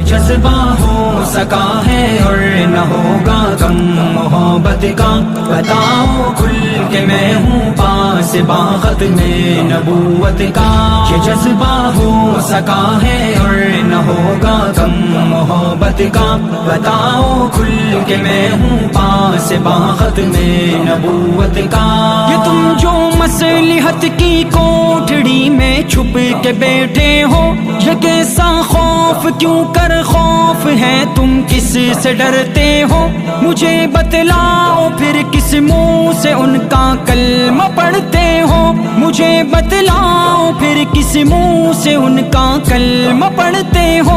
جذبہ ہو سکا ہے اور نہ ہوگا کم محبت کا، بتاؤ کھل کہ میں ہوں پاس باغت میں نبوت کا، یہ جذبہ ہو سکا ہے اور نہ ہوگا کم محبت کا، بتاؤ کھل کہ میں ہوں پاس باغت میں نبوت کا۔ یہ تم جو مصلحت کی کوٹھڑی میں چھپ کے بیٹھے ہو، یہ کیسا خوف کیوں کر خوف ہے، تم کس سے ڈرتے ہو، مجھے بتلاؤ پھر کس منہ سے ان کا کلمہ پڑھتے ہو، مجھے بتلاؤ پھر کس منہ سے ان کا کلمہ پڑھتے ہو۔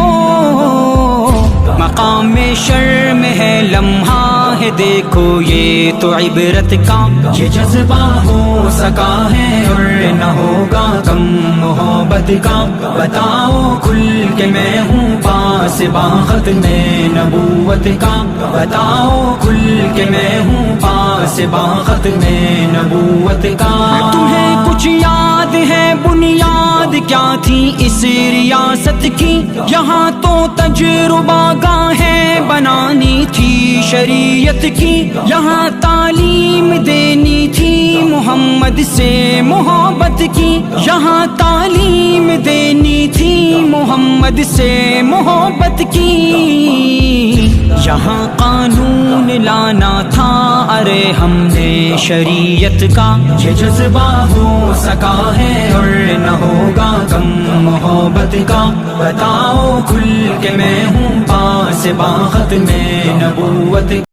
مقام شرم ہے لمحہ ہے دیکھو یہ تو عبرت کا، یہ جذبہ ہو سکا ہے اور نہ ہوگا کم محبت کا، بتاؤ کھل کہ میں ہوں پاس باغت میں نبوت کا، بتاؤ کھل کہ میں ہوں پاس باغت میں نبوت کا۔ تمہیں کچھ یاد ہے بنیاد کیا تھی اس ریاست کی، یہاں تو تجربہ گاہیں بنانی تھی شریعت کی، یہاں تعلیم دینی تھی محمد سے محبت کی، یہاں تعلیم دینی تھی محمد سے محبت کی، یہاں قانون لانا تھا ارے ہم نے شریعت کا، یہ جذبہ ہو سکا ہے اور نہ ہوگا کم محبت کا، بتاؤ کھل کہ میں ہوں پاس باغت میں نبوت